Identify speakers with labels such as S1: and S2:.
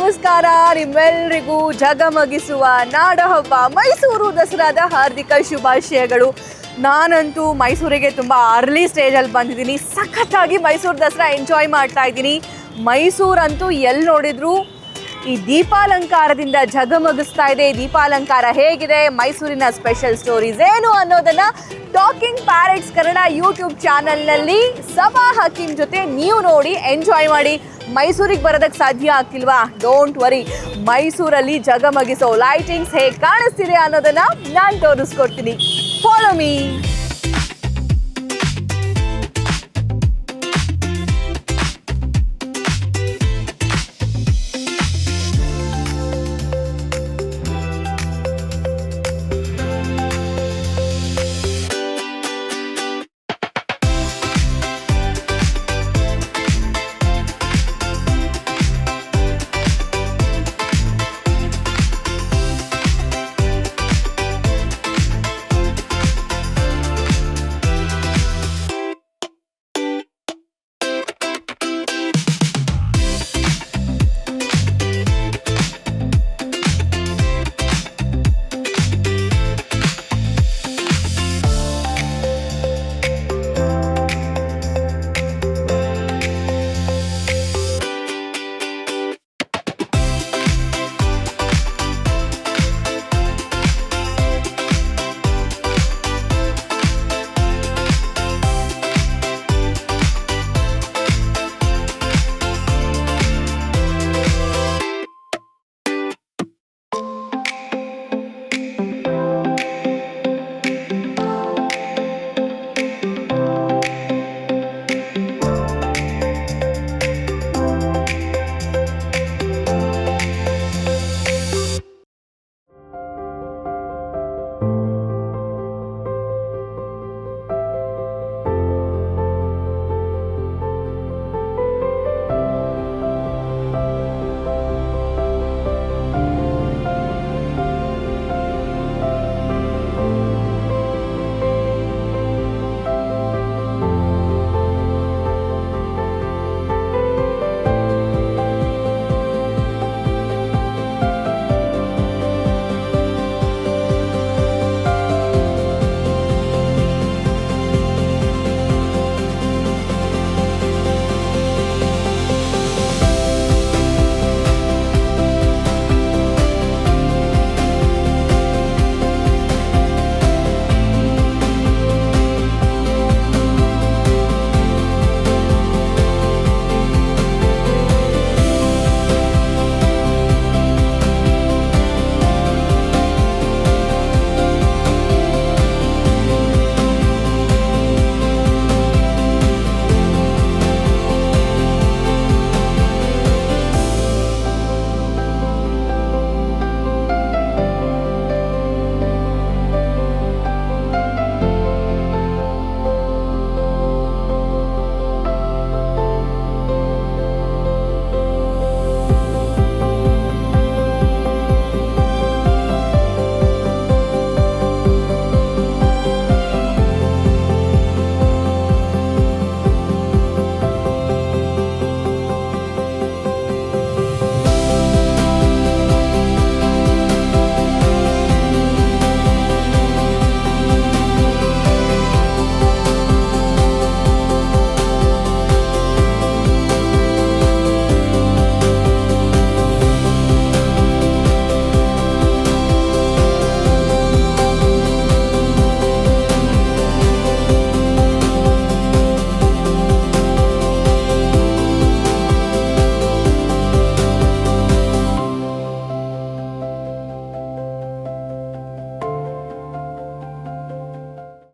S1: ನಮಸ್ಕಾರ, ನಿಮ್ಮೆಲ್ಲರಿಗೂ ಜಗಮಗಿಸುವ ನಾಡಹಬ್ಬ ಮೈಸೂರು ದಸರಾದ ಹಾರ್ದಿಕ ಶುಭಾಶಯಗಳು. ನಾನಂತೂ ಮೈಸೂರಿಗೆ ತುಂಬ ಅರ್ಲಿ ಸ್ಟೇಜಲ್ಲಿ ಬಂದಿದ್ದೀನಿ. ಸಖತ್ತಾಗಿ ಮೈಸೂರು ದಸರಾ ಎಂಜಾಯ್ ಮಾಡ್ತಾ ಇದ್ದೀನಿ. ಮೈಸೂರಂತೂ ಎಲ್ಲಿ ನೋಡಿದ್ರು ಈ ದೀಪಾಲಂಕಾರದಿಂದ ಜಗಮಗಿಸ್ತಾ ಇದೆ. ದೀಪಾಲಂಕಾರ ಹೇಗಿದೆ, ಮೈಸೂರಿನ ಸ್ಪೆಷಲ್ ಸ್ಟೋರೀಸ್ ಏನು ಅನ್ನೋದನ್ನು ಟಾಕಿಂಗ್ ಪ್ಯಾರೆಟ್ಸ್ ಕನ್ನಡ ಯೂಟ್ಯೂಬ್ ಚಾನಲ್ನಲ್ಲಿ ಸಬಾ ಹಕೀಮ್ ಜೊತೆ ನೀವು ನೋಡಿ ಎಂಜಾಯ್ ಮಾಡಿ. ಮೈಸೂರಿಗೆ ಬರೋದಕ್ಕೆ ಸಾಧ್ಯ ಆಗ್ತಿಲ್ವಾ? ಡೋಂಟ್ ವರಿ, ಮೈಸೂರಲ್ಲಿ ಜಗಮಗಿಸೋ ಲೈಟಿಂಗ್ಸ್ ಹೇಗೆ ಕಾಣಿಸ್ತಿದೆ ಅನ್ನೋದನ್ನು ನಾನು ತೋರಿಸ್ಕೊಡ್ತೀನಿ. Follow me.